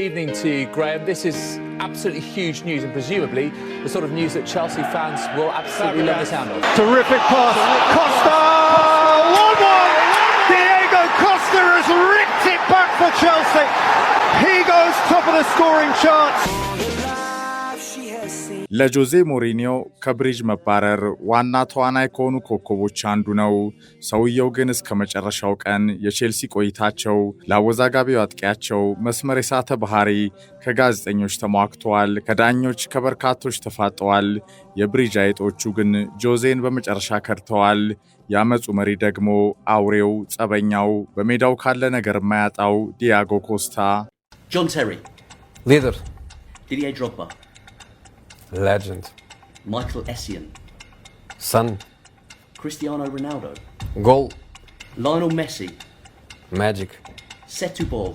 Evening to you, Graham. This is absolutely huge news and presumably the sort of news that Chelsea fans will absolutely love the sound of. Terrific pass. Costa! 1-1! Diego Costa has ripped it back for Chelsea. He goes top of the scoring charts. ለጆዜ ሞሪኒዮ ከብሪጅ መባረር ዋና ተዋናይ ከሆኑ ኮከቦች አንዱ ነው። ሰውየው ግን እስከ መጨረሻው ቀን የቼልሲ ቆይታቸው ለአወዛጋቢው አጥቂያቸው መስመር የሳተ ባህሪ ከጋዜጠኞች ተሟግተዋል፣ ከዳኞች ከበርካቶች ተፋጠዋል። የብሪጅ አይጦቹ ግን ጆዜን በመጨረሻ ከድተዋል። ያመጹ መሪ ደግሞ አውሬው ጸበኛው በሜዳው ካለ ነገር የማያጣው ዲያጎ ኮስታ። John Terry, Leader, Didier Drogba, legend, Michael Essien, son, Cristiano Ronaldo, goal, Lionel Messi, magic, Setúbal,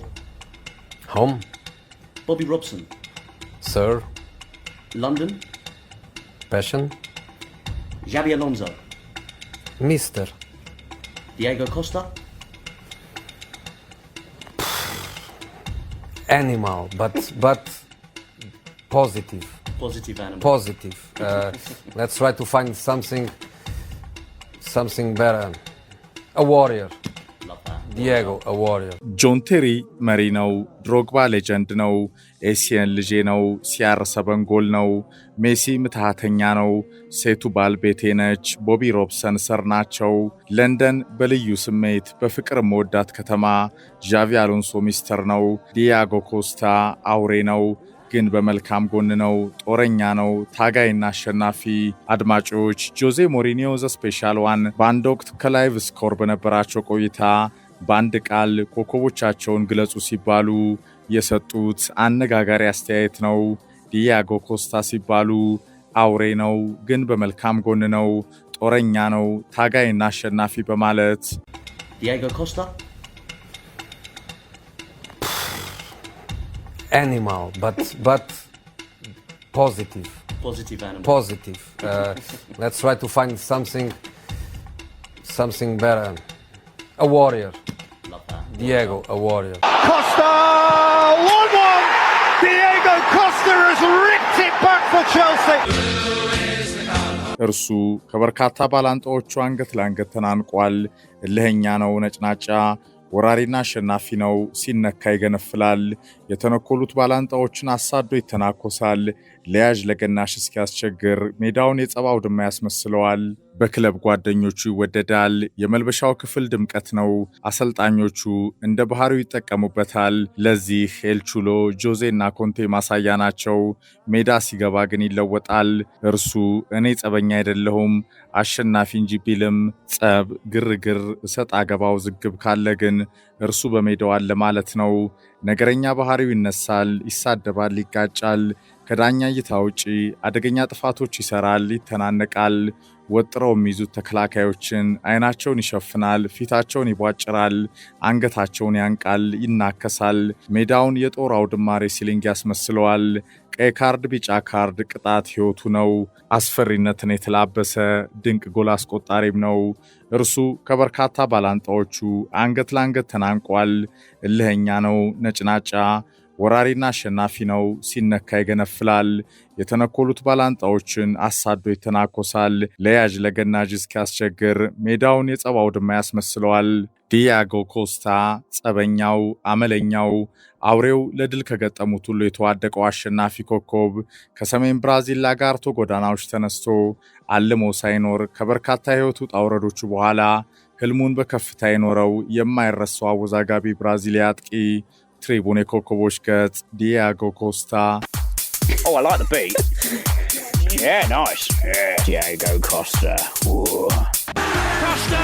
home, Bobby Robson, sir, London, passion, Xabi Alonso, mister, Diego Costa, animal, but positive, positive animal. positive. Let's try to find something better. A warrior, Love that. Diego, a warrior. ጆን ቴሪ መሪ ነው። ድሮግባ ሌጀንድ ነው። ኤሲየን ልጄ ነው። ሲያር7 ጎል ነው። ሜሲ ምትሃተኛ ነው። ሴቱባል ቤቴ ነች። ቦቢ ሮብሰን ሰር ናቸው። ለንደን በልዩ ስሜት በፍቅር መወዳት ከተማ። ዣቪ አሎንሶ ሚስተር ነው። ዲያጎ ኮስታ አውሬ ነው፣ ግን በመልካም ጎን ነው። ጦረኛ ነው፣ ታጋይና አሸናፊ። አድማጮች ጆዜ ሞሪኒዮ ዘ ስፔሻል ዋን በአንድ ወቅት ከላይቭ ስኮር በነበራቸው ቆይታ በአንድ ቃል ኮከቦቻቸውን ግለጹ ሲባሉ የሰጡት አነጋጋሪ አስተያየት ነው። ዲያጎ ኮስታ ሲባሉ አውሬ ነው፣ ግን በመልካም ጎን ነው። ጦረኛ ነው፣ ታጋይና አሸናፊ በማለት Diego Costa, Animal, but positive, positive animal. positive. Let's try to find something better. A warrior, Love that. Diego, a warrior. Costa! 1-1! Diego Costa has ripped it back for Chelsea. እርሱ ከበርካታ ባላንጣዎቹ አንገት ለአንገት ተናንቋል። እልህኛ ነው፣ ነጭናጫ ወራሪና አሸናፊ ነው። ሲነካ ይገነፍላል። የተነኮሉት ባላንጣዎችን አሳዶ ይተናኮሳል። ለያዥ ለገናሽ እስኪያስቸግር ሜዳውን የጸባ አውድማ ያስመስለዋል። በክለብ ጓደኞቹ ይወደዳል። የመልበሻው ክፍል ድምቀት ነው። አሰልጣኞቹ እንደ ባህሪው ይጠቀሙበታል። ለዚህ ኤልቹሎ፣ ጆዜና ኮንቴ ማሳያ ናቸው። ሜዳ ሲገባ ግን ይለወጣል። እርሱ እኔ ጸበኛ አይደለሁም አሸናፊ እንጂ ቢልም ጸብ፣ ግርግር፣ እሰጥ አገባው ዝግብ ካለ ግን እርሱ በሜዳው አለ ማለት ነው። ነገረኛ ባህሪው ይነሳል፣ ይሳደባል፣ ይጋጫል። ከዳኛ እይታ ውጪ አደገኛ ጥፋቶች ይሰራል፣ ይተናነቃል። ወጥረው የሚይዙት ተከላካዮችን አይናቸውን ይሸፍናል፣ ፊታቸውን ይቧጭራል፣ አንገታቸውን ያንቃል፣ ይናከሳል። ሜዳውን የጦር አውድማ ሬስሊንግ ያስመስለዋል። ቀይ ካርድ፣ ቢጫ ካርድ ቅጣት ሕይወቱ ነው። አስፈሪነትን የተላበሰ ድንቅ ጎል አስቆጣሪም ነው። እርሱ ከበርካታ ባላንጣዎቹ አንገት ለአንገት ተናንቋል። እልህኛ ነው፣ ነጭናጫ ወራሪና አሸናፊ ነው። ሲነካ ይገነፍላል። የተነኮሉት ባላንጣዎችን አሳዶ ይተናኮሳል። ለያዥ ለገናዥ እስኪያስቸግር ሜዳውን የጸባ አውድማ ያስመስለዋል። ዲያጎ ኮስታ ጸበኛው፣ አመለኛው፣ አውሬው ለድል ከገጠሙት ሁሉ የተዋደቀው አሸናፊ ኮከብ ከሰሜን ብራዚል ላጋርቶ ጎዳናዎች ተነስቶ አልሞ ሳይኖር ከበርካታ ሕይወቱ ውጣ ውረዶቹ በኋላ ህልሙን በከፍታ የኖረው የማይረሳው አወዛጋቢ ብራዚሊያ አጥቂ ትሪቡን የኮከቦች ገጽ ዲያጎ ኮስታ። Oh, I like the beat. Yeah, nice. Yeah. Diego Costa. Whoa. Costa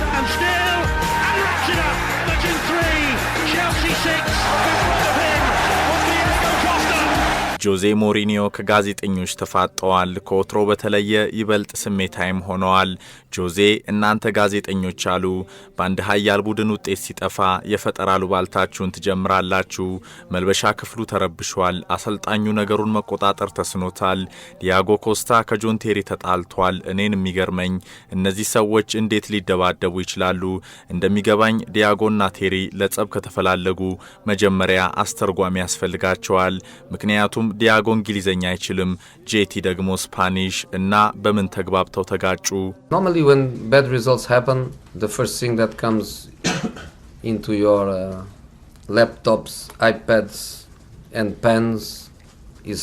and still and wraps it up. Legend 3, Chelsea 6. In front of him was Diego Costa. ጆዜ ሞሪኒዮ ከጋዜጠኞች ተፋጠዋል። ከወትሮ በተለየ ይበልጥ ስሜታይም ሆነዋል። ጆዜ እናንተ ጋዜጠኞች አሉ በአንድ ኃያል ቡድን ውጤት ሲጠፋ የፈጠራ ሉባልታችሁን ትጀምራላችሁ። መልበሻ ክፍሉ ተረብሿል። አሰልጣኙ ነገሩን መቆጣጠር ተስኖታል። ዲያጎ ኮስታ ከጆን ቴሪ ተጣልቷል። እኔን የሚገርመኝ እነዚህ ሰዎች እንዴት ሊደባደቡ ይችላሉ? እንደሚገባኝ ዲያጎና ቴሪ ለጸብ ከተፈላለጉ መጀመሪያ አስተርጓሚ ያስፈልጋቸዋል። ምክንያቱም ዲያጎ እንግሊዘኛ አይችልም፣ ጄቲ ደግሞ ስፓኒሽ እና በምን ተግባብተው ተጋጩ? Normally when bad results happen, the first thing that comes into your laptops, iPads and pens is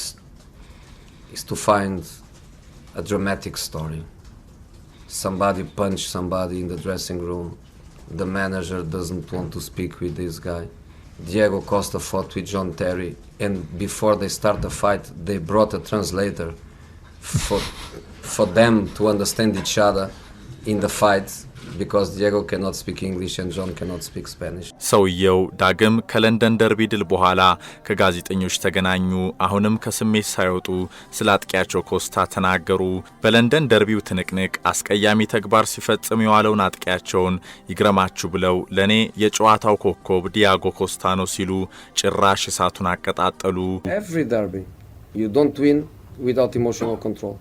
to find a dramatic story. Somebody punched somebody in the dressing room. The manager doesn't want to speak with this guy. Diego Costa fought with John Terry, and before they start the fight, they brought a translator for them to understand each other in the fight, because Diego cannot speak English and John cannot speak Spanish. ሰውየው ዳግም ከለንደን ደርቢ ድል በኋላ ከጋዜጠኞች ተገናኙ። አሁንም ከስሜት ሳይወጡ ስለ አጥቂያቸው ኮስታ ተናገሩ። በለንደን ደርቢው ትንቅንቅ አስቀያሚ ተግባር ሲፈጽም የዋለውን አጥቂያቸውን ይግረማችሁ ብለው ለኔ የጨዋታው ኮከብ ዲያጎ ኮስታ ነው ሲሉ ጭራሽ እሳቱን አቀጣጠሉ። Every derby you don't win without emotional control.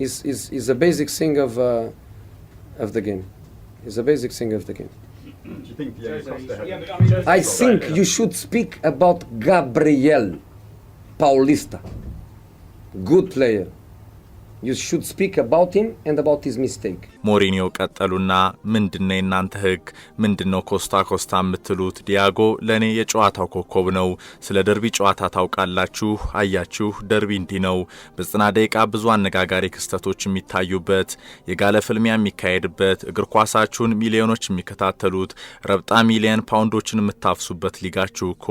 Is a basic thing of the game. It's a basic thing of the game. I think you should speak about Gabriel Paulista. Good player. You should speak about him and about his mistake. ሞሪኒዮ ቀጠሉና ምንድነው እናንተ ህግ? ምንድነው ኮስታ ኮስታ የምትሉት? ዲያጎ ለኔ የጨዋታው ኮከብ ነው። ስለ ደርቢ ጨዋታ ታውቃላችሁ? አያችሁ፣ ደርቢ እንዲህ ነው። በ90 ደቂቃ ብዙ አነጋጋሪ ክስተቶች የሚታዩበት፣ የጋለ ፍልሚያ የሚካሄድበት፣ እግር ኳሳችሁን ሚሊዮኖች የሚከታተሉት፣ ረብጣ ሚሊዮን ፓውንዶችን የምታፍሱበት ሊጋችሁ እኮ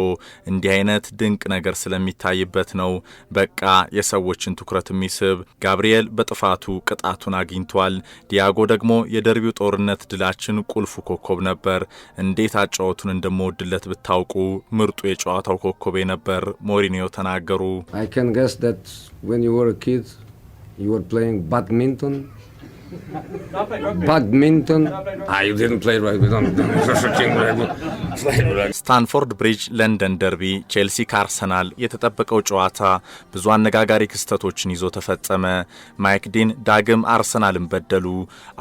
እንዲህ አይነት ድንቅ ነገር ስለሚታይበት ነው። በቃ የሰዎችን ትኩረት የሚስብ ጋብሪኤል በጥፋቱ ቅጣቱን አግኝቷል። ዲያጎ ደግሞ የደርቢው ጦርነት ድላችን ቁልፉ ኮከብ ነበር። እንዴት አጫወቱን እንደምወድለት ብታውቁ ምርጡ የጨዋታው ኮከብ ነበር ሞሪኒዮ ተናገሩ። I can guess that when you were a kid you were playing badminton. You didn't play right. ስታንፎርድ ብሪጅ ለንደን ደርቢ ቼልሲ ከአርሰናል የተጠበቀው ጨዋታ ብዙ አነጋጋሪ ክስተቶችን ይዞ ተፈጸመ። ማይክ ዲን ዳግም አርሰናልን በደሉ።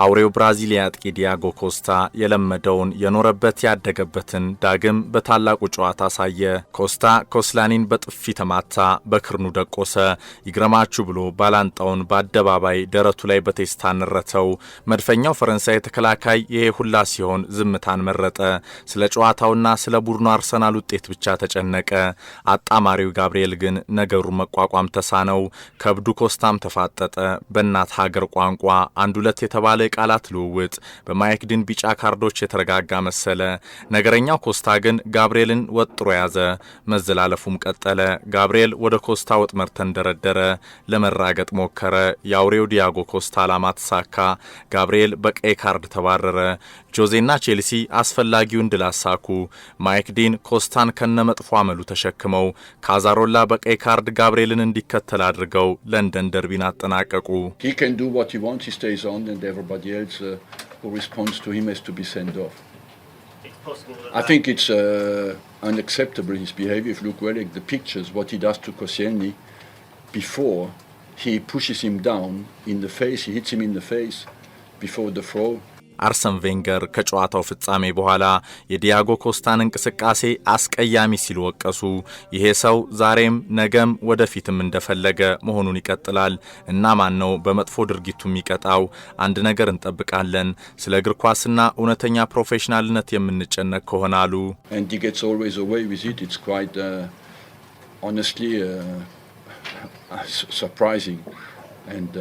አውሬው ብራዚሊያ አጥቂ ዲያጎ ኮስታ የለመደውን የኖረበት ያደገበትን ዳግም በታላቁ ጨዋታ አሳየ። ኮስታ ኮስላኒን በጥፊ ተማታ፣ በክርኑ ደቆሰ። ይግረማችሁ ብሎ ባላንጣውን በአደባባይ ደረቱ ላይ በቴስታ ነረተው። መድፈኛው ፈረንሳይ ተከላካይ ይሄ ሁላ ሲሆን ዝምታን መረጠ። ስለ ጨዋታውና ስለ ቡድኑ አርሰናል ውጤት ብቻ ተጨነቀ። አጣማሪው ጋብሪኤል ግን ነገሩን መቋቋም ተሳነው። ከብዱ ኮስታም ተፋጠጠ። በእናት ሀገር ቋንቋ አንድ ሁለት የተባለ የቃላት ልውውጥ በማይክ ዲን ቢጫ ካርዶች የተረጋጋ መሰለ። ነገረኛው ኮስታ ግን ጋብሪኤልን ወጥሮ ያዘ። መዘላለፉም ቀጠለ። ጋብሪኤል ወደ ኮስታ ወጥመር ተንደረደረ። ለመራገጥ ሞከረ። የአውሬው ዲያጎ ኮስታ አላማ ተሳካ። ጋብሪኤል በቀይ ካርድ ተባረረ። ጆዜና ቼልሲ አስፈላጊውን ድል አሳኩ። ማይክ ዲን ኮስታን ከነመጥፎ አመሉ ተሸክመው ካዛሮላ በቀይ ካርድ ጋብሪኤልን እንዲከተል አድርገው ለንደን ደርቢን አጠናቀቁ። He can do what he wants, he stays on, and everybody else who responds to him has to be sent off. I think it's unacceptable, his behavior. If you look well at the pictures, what he does to Koscielny before he pushes him down in the face, he hits him in the face before the throw. አርሰን ቬንገር ከጨዋታው ፍጻሜ በኋላ የዲያጎ ኮስታን እንቅስቃሴ አስቀያሚ ሲሉ ወቀሱ። ይሄ ሰው ዛሬም ነገም ወደፊትም እንደፈለገ መሆኑን ይቀጥላል እና ማን ነው በመጥፎ ድርጊቱ የሚቀጣው? አንድ ነገር እንጠብቃለን። ስለ እግር ኳስና እውነተኛ ፕሮፌሽናልነት የምንጨነቅ ከሆነ አሉ። And he gets always away with it. It's quite honestly surprising. And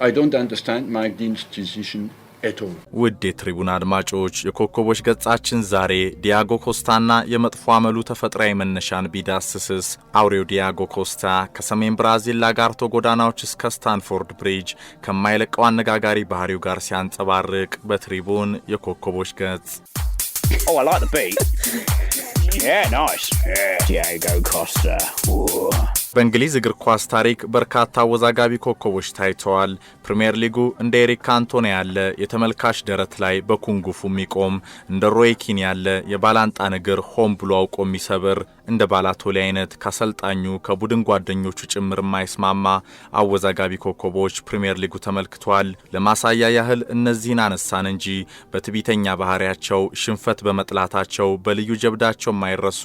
I don't understand Mike Dean's decision at all. ውድ የትሪቡን አድማጮች የኮከቦች ገጻችን ዛሬ ዲያጎ ኮስታና የመጥፎ አመሉ ተፈጥሯዊ መነሻን ቢዳስስስ አውሬው ዲያጎ ኮስታ ከሰሜን ብራዚል ላጋርቶ ጎዳናዎች እስከ ስታንፎርድ ብሪጅ ከማይለቀው አነጋጋሪ ባህሪው ጋር ሲያንጸባርቅ በትሪቡን የኮከቦች ገጽ Oh, I like the beat. Yeah, nice. Yeah, Diego Costa. Whoa. በእንግሊዝ እግር ኳስ ታሪክ በርካታ አወዛጋቢ ኮከቦች ታይተዋል። ፕሪሚየር ሊጉ እንደ ኤሪክ ካንቶና ያለ የተመልካች ደረት ላይ በኩንጉፉ የሚቆም እንደ ሮይ ኪን ያለ የባላንጣን እግር ሆም ብሎ አውቆ የሚሰብር እንደ ባላቶሊ አይነት ከአሰልጣኙ ከቡድን ጓደኞቹ ጭምር የማይስማማ አወዛጋቢ ኮከቦች ፕሪሚየር ሊጉ ተመልክቷል። ለማሳያ ያህል እነዚህን አነሳን እንጂ በትዕቢተኛ ባህሪያቸው ሽንፈት በመጥላታቸው በልዩ ጀብዳቸው የማይረሱ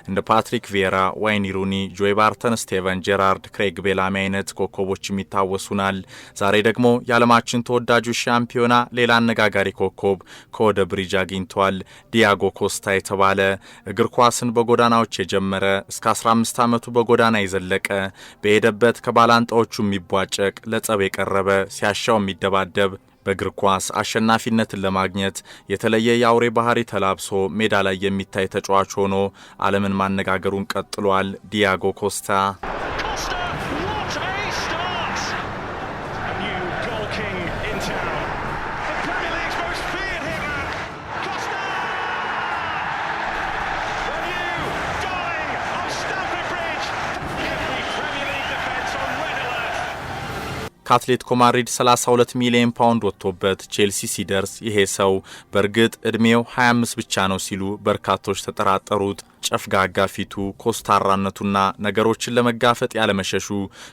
እንደ ፓትሪክ ቪዬራ፣ ዋይኒ ሩኒ፣ ጆይ ባርተን፣ ስቴቨን ጄራርድ፣ ክሬግ ቤላሚ አይነት ኮከቦችም ይታወሱናል። ዛሬ ደግሞ የዓለማችን ተወዳጁ ሻምፒዮና ሌላ አነጋጋሪ ኮከብ ከወደ ብሪጅ አግኝቷል። ዲያጎ ኮስታ የተባለ እግር ኳስን በጎዳናዎች የጀመረ እስከ 15 ዓመቱ በጎዳና የዘለቀ በሄደበት ከባላንጣዎቹ የሚቧጨቅ ለጸብ የቀረበ ሲያሻው የሚደባደብ በእግር ኳስ አሸናፊነትን ለማግኘት የተለየ የአውሬ ባህሪ ተላብሶ ሜዳ ላይ የሚታይ ተጫዋች ሆኖ ዓለምን ማነጋገሩን ቀጥሏል። ዲያጎ ኮስታ ከአትሌቲኮ ማድሪድ 32 ሚሊዮን ፓውንድ ወጥቶበት ቼልሲ ሲደርስ ይሄ ሰው በእርግጥ ዕድሜው 25 ብቻ ነው ሲሉ በርካቶች ተጠራጠሩት። ጨፍጋጋ ፊቱ፣ ኮስታራነቱና ነገሮችን ለመጋፈጥ ያለመሸሹ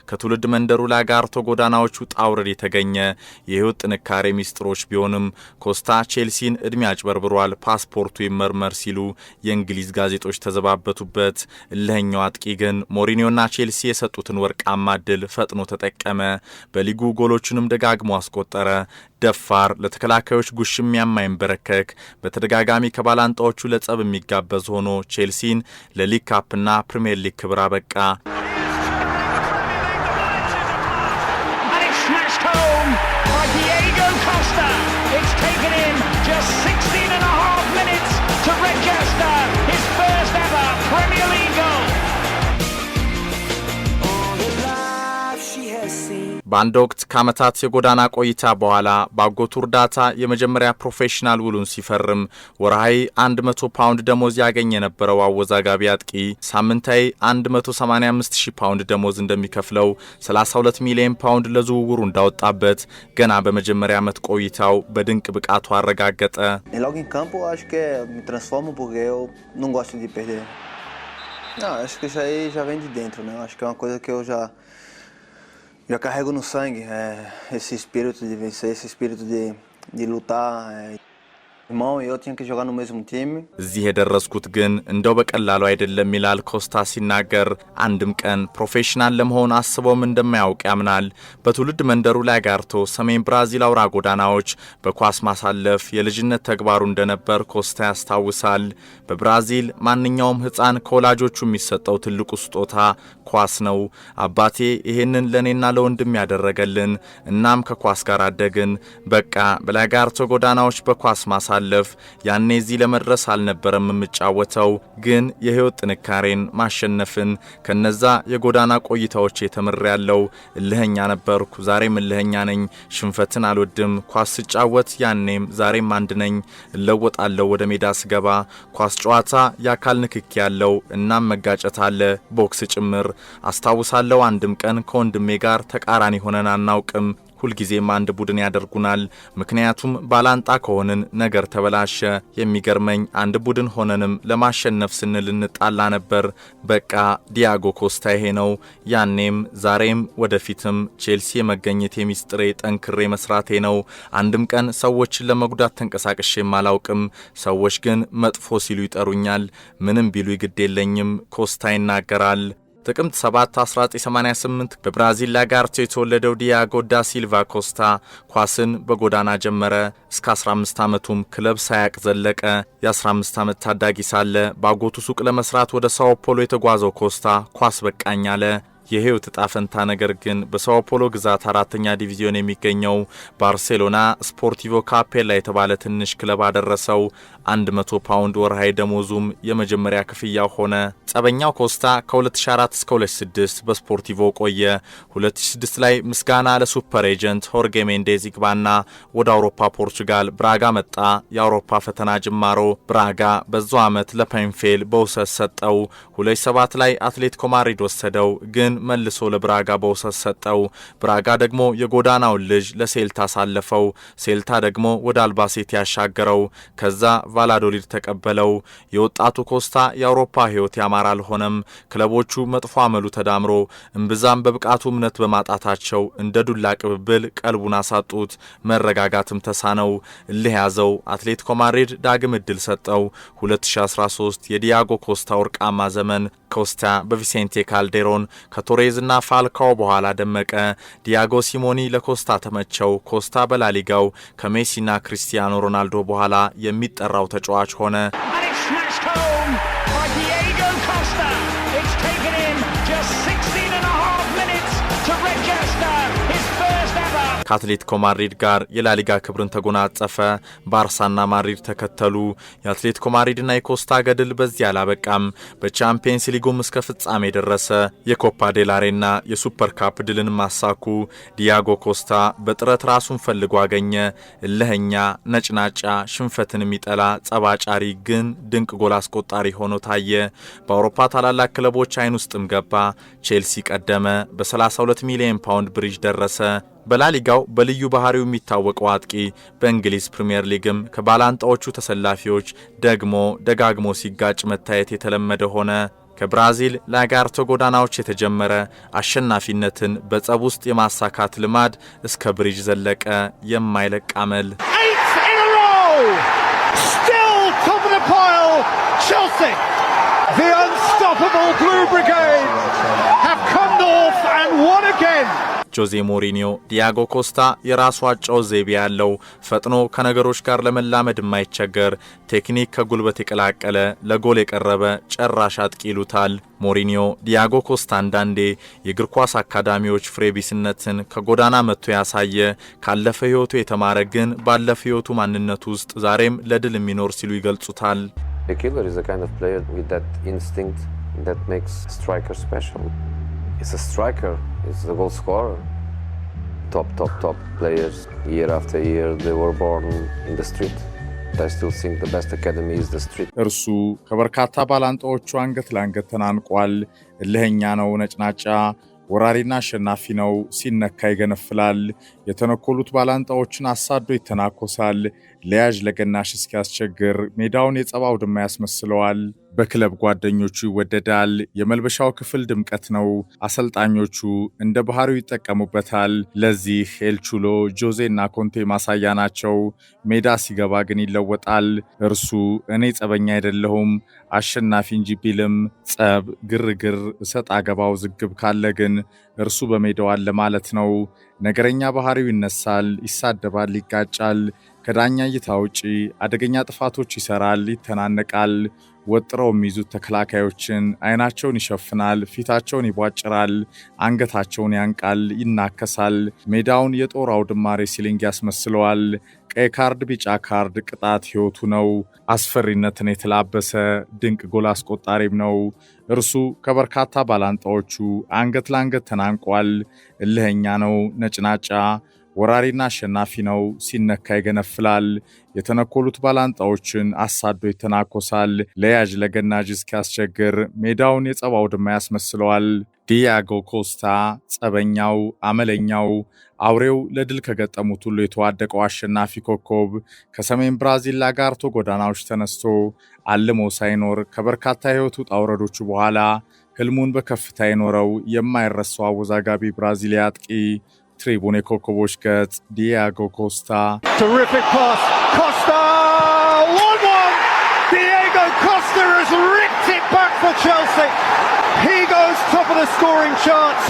ከትውልድ መንደሩ ላይ ጋርቶ ጎዳናዎቹ ጣውረድ የተገኘ የህይወት ጥንካሬ ሚስጥሮች ቢሆንም ኮስታ ቼልሲን ዕድሜ አጭበርብሯል፣ ፓስፖርቱ ይመርመር ሲሉ የእንግሊዝ ጋዜጦች ተዘባበቱበት። እልህኛው አጥቂ ግን ሞሪኒዮና ቼልሲ የሰጡትን ወርቃማ ዕድል ፈጥኖ ተጠቀመ። በሊጉ ጎሎቹንም ደጋግሞ አስቆጠረ። ደፋር፣ ለተከላካዮች ጉሽም የማይንበረከክ በተደጋጋሚ ከባላንጣዎቹ ለጸብ የሚጋበዝ ሆኖ ቼልሲን ለሊግ ካፕና ፕሪሚየር ሊግ ክብር አበቃ። በአንድ ወቅት ከዓመታት የጎዳና ቆይታ በኋላ በአጎቱ እርዳታ የመጀመሪያ ፕሮፌሽናል ውሉን ሲፈርም ወርሃዊ 100 ፓውንድ ደሞዝ ያገኝ የነበረው አወዛጋቢ አጥቂ ሳምንታዊ 185,000 ፓውንድ ደሞዝ እንደሚከፍለው 32 ሚሊዮን ፓውንድ ለዝውውሩ እንዳወጣበት ገና በመጀመሪያ ዓመት ቆይታው በድንቅ ብቃቱ አረጋገጠ። Logo em campo acho que me transformo porque eu não gosto de perder. Não, acho que isso aí já vem de dentro, né? Acho que é uma coisa que eu já carrego no sangue, esse espírito de vencer, esse espírito de lutar. irmão e eu tinha que jogar no mesmo time. እዚህ የደረስኩት ግን እንደው በቀላሉ አይደለም ይላል ኮስታ ሲናገር። አንድም ቀን ፕሮፌሽናል ለመሆን አስቦም እንደማያውቅ ያምናል። በትውልድ መንደሩ ላይ ጋርቶ ሰሜን ብራዚል አውራ ጎዳናዎች በኳስ ማሳለፍ የልጅነት ተግባሩ እንደነበር ኮስታ ያስታውሳል። በብራዚል ማንኛውም ሕፃን ከወላጆቹ የሚሰጠው ትልቁ ስጦታ ኳስ ነው። አባቴ ይሄንን ለኔና ለወንድም ያደረገልን፣ እናም ከኳስ ጋር አደግን። በቃ በላጋርቶ ጎዳናዎች በኳስ ማሳለፍ ያኔ እዚህ ለመድረስ አልነበረም የምጫወተው፣ ግን የህይወት ጥንካሬን ማሸነፍን ከነዛ የጎዳና ቆይታዎች ተምሬያለሁ። እልህኛ ነበርኩ፣ ዛሬም እልህኛ ነኝ። ሽንፈትን አልወድም። ኳስ ስጫወት ያኔም ዛሬም አንድ ነኝ። እለወጣለሁ ወደ ሜዳ ስገባ። ኳስ ጨዋታ የአካል ንክኪ ያለው እናም መጋጨት አለ፣ ቦክስ ጭምር። አስታውሳለሁ አንድም ቀን ከወንድሜ ጋር ተቃራኒ ሆነን አናውቅም። ሁልጊዜም አንድ ቡድን ያደርጉናል። ምክንያቱም ባላንጣ ከሆንን ነገር ተበላሸ። የሚገርመኝ አንድ ቡድን ሆነንም ለማሸነፍ ስንል እንጣላ ነበር። በቃ ዲያጎ ኮስታ ይሄ ነው። ያኔም ዛሬም ወደፊትም ቼልሲ የመገኘት የሚስጥሬ ጠንክሬ መስራቴ ነው። አንድም ቀን ሰዎችን ለመጉዳት ተንቀሳቅሼም አላውቅም። ሰዎች ግን መጥፎ ሲሉ ይጠሩኛል። ምንም ቢሉ ይግድ የለኝም ኮስታ ይናገራል። ጥቅምት 7 1988 በብራዚል ላጋርቶ የተወለደው ዲያጎ ዳ ሲልቫ ኮስታ ኳስን በጎዳና ጀመረ። እስከ 15 ዓመቱም ክለብ ሳያቅ ዘለቀ። የ15 ዓመት ታዳጊ ሳለ ባጎቱ ሱቅ ለመስራት ወደ ሳኦ ፖሎ የተጓዘው ኮስታ ኳስ በቃኝ አለ። የህይወት ዕጣ ፈንታ ነገር ግን በሳኦ ፖሎ ግዛት አራተኛ ዲቪዚዮን የሚገኘው ባርሴሎና ስፖርቲቮ ካፔላ የተባለ ትንሽ ክለብ አደረሰው። 100 ፓውንድ ወርሃዊ ደሞዙም የመጀመሪያ ክፍያው ሆነ። ጸበኛው ኮስታ ከ2004 እስከ 2006 በስፖርቲቮ ቆየ። 2006 ላይ ምስጋና ለሱፐር ኤጀንት ሆርጌ ሜንዴዝ ይግባና ወደ አውሮፓ ፖርቹጋል ብራጋ መጣ። የአውሮፓ ፈተና ጅማሮ ብራጋ በዛው ዓመት ለፔንፌል በውሰት ሰጠው። 2007 ላይ አትሌቲኮ ማድሪድ ወሰደው፣ ግን መልሶ ለብራጋ በውሰት ሰጠው። ብራጋ ደግሞ የጎዳናውን ልጅ ለሴልታ ሳለፈው። ሴልታ ደግሞ ወደ አልባሴት ያሻገረው። ከዛ ቫላዶሊድ ተቀበለው። የወጣቱ ኮስታ የአውሮፓ ህይወት ያማረ አልሆነም። ክለቦቹ መጥፎ አመሉ ተዳምሮ እምብዛም በብቃቱ እምነት በማጣታቸው እንደ ዱላ ቅብብል ቀልቡን አሳጡት። መረጋጋትም ተሳነው። እልህ ያዘው። አትሌቲኮ ማድሪድ ዳግም እድል ሰጠው። 2013 የዲያጎ ኮስታ ወርቃማ ዘመን። ኮስታ በቪሴንቴ ካልዴሮን ከቶሬዝና ፋልካኦ በኋላ ደመቀ። ዲያጎ ሲሞኒ ለኮስታ ተመቸው። ኮስታ በላሊጋው ከሜሲና ክሪስቲያኖ ሮናልዶ በኋላ የሚጠራው ተጫዋች ሆነ። ከአትሌቲኮ ማድሪድ ጋር የላሊጋ ክብርን ተጎናጸፈ። ባርሳና ማድሪድ ተከተሉ። የአትሌቲኮ ማድሪድና የኮስታ ገድል በዚህ አላበቃም። በቻምፒየንስ ሊጉም እስከ ፍጻሜ ደረሰ። የኮፓ ዴላሬና የሱፐር ካፕ ድልን ማሳኩ። ዲያጎ ኮስታ በጥረት ራሱን ፈልጎ አገኘ። እልህኛ፣ ነጭናጫ፣ ሽንፈትን የሚጠላ ጸባጫሪ ግን ድንቅ ጎል አስቆጣሪ ሆኖ ታየ። በአውሮፓ ታላላቅ ክለቦች አይን ውስጥም ገባ። ቼልሲ ቀደመ። በ32 ሚሊዮን ፓውንድ ብሪጅ ደረሰ። በላሊጋው በልዩ ባህሪው የሚታወቀው አጥቂ በእንግሊዝ ፕሪሚየር ሊግም ከባላንጣዎቹ ተሰላፊዎች ደግሞ ደጋግሞ ሲጋጭ መታየት የተለመደ ሆነ። ከብራዚል ላጋርቶ ጎዳናዎች የተጀመረ አሸናፊነትን በጸብ ውስጥ የማሳካት ልማድ እስከ ብሪጅ ዘለቀ። የማይለቅ አመል The unstoppable Blue Brigade have come north and won again. ጆዜ ሞሪኒዮ ዲያጎ ኮስታ የራሱ አጫው ዘይቤ ያለው ፈጥኖ ከነገሮች ጋር ለመላመድ የማይቸገር ቴክኒክ ከጉልበት የቀላቀለ ለጎል የቀረበ ጨራሽ አጥቂ ይሉታል። ሞሪኒዮ ዲያጎ ኮስታ አንዳንዴ የእግር ኳስ አካዳሚዎች ፍሬቢስነትን ከጎዳና መጥቶ ያሳየ ካለፈ ህይወቱ የተማረ ግን ባለፈ ህይወቱ ማንነቱ ውስጥ ዛሬም ለድል የሚኖር ሲሉ ይገልጹታል። A killer is a kind of player with that instinct that makes striker special. It's a striker, it's a goal scorer. Top players, year after year, they were born in the street. I still think the best academy is the street. እርሱ ከበርካታ ባላንጣዎቹ አንገት ለአንገት ተናንቋል። እልህኛ ነው፣ ነጭናጫ ወራሪና አሸናፊ ነው። ሲነካ ይገነፍላል። የተነኮሉት ባላንጣዎችን አሳዶ ይተናኮሳል። ለያዥ ለገናሽ እስኪያስቸግር ሜዳውን የጸባው ድማ ያስመስለዋል። በክለብ ጓደኞቹ ይወደዳል። የመልበሻው ክፍል ድምቀት ነው። አሰልጣኞቹ እንደ ባህሪው ይጠቀሙበታል። ለዚህ ኤልቹሎ፣ ጆዜና ኮንቴ ማሳያ ናቸው። ሜዳ ሲገባ ግን ይለወጣል። እርሱ እኔ ጸበኛ አይደለሁም አሸናፊ እንጂ ቢልም ጸብ፣ ግርግር፣ እሰጥ አገባው ዝግብ ካለ ግን እርሱ በሜዳው አለ ማለት ነው። ነገረኛ ባህሪው ይነሳል፣ ይሳደባል፣ ይጋጫል። ከዳኛ እይታ ውጪ አደገኛ ጥፋቶች ይሰራል፣ ይተናነቃል። ወጥረው የሚይዙት ተከላካዮችን አይናቸውን ይሸፍናል፣ ፊታቸውን ይቧጭራል፣ አንገታቸውን ያንቃል፣ ይናከሳል። ሜዳውን የጦር አውድማ ሬስሊንግ ያስመስለዋል። ቀይ ካርድ፣ ቢጫ ካርድ ቅጣት ህይወቱ ነው። አስፈሪነትን የተላበሰ ድንቅ ጎል አስቆጣሪም ነው። እርሱ ከበርካታ ባላንጣዎቹ አንገት ለአንገት ተናንቋል። እልህኛ ነው፣ ነጭናጫ ወራሪና አሸናፊ ነው። ሲነካ ይገነፍላል። የተነኮሉት ባላንጣዎችን አሳዶ ይተናኮሳል። ለያዥ ለገናጅ እስኪያስቸግር ሜዳውን የጸባው ድማ ያስመስለዋል። ዲያጎ ኮስታ ጸበኛው፣ አመለኛው፣ አውሬው ለድል ከገጠሙት ሁሉ የተዋደቀው አሸናፊ ኮከብ ከሰሜን ብራዚል ላጋርቶ ጎዳናዎች ተነስቶ አልሞ ሳይኖር ከበርካታ የህይወቱ ውጣ ውረዶቹ በኋላ ህልሙን በከፍታ የኖረው የማይረሳው አወዛጋቢ ብራዚሊያ አጥቂ ትሪቡን የኮከቦች ገጽ ዲያጎ ኮስታ። Terrific pass, Costa 1-1. Diego Costa has ripped it back for Chelsea. He goes top of the scoring charts.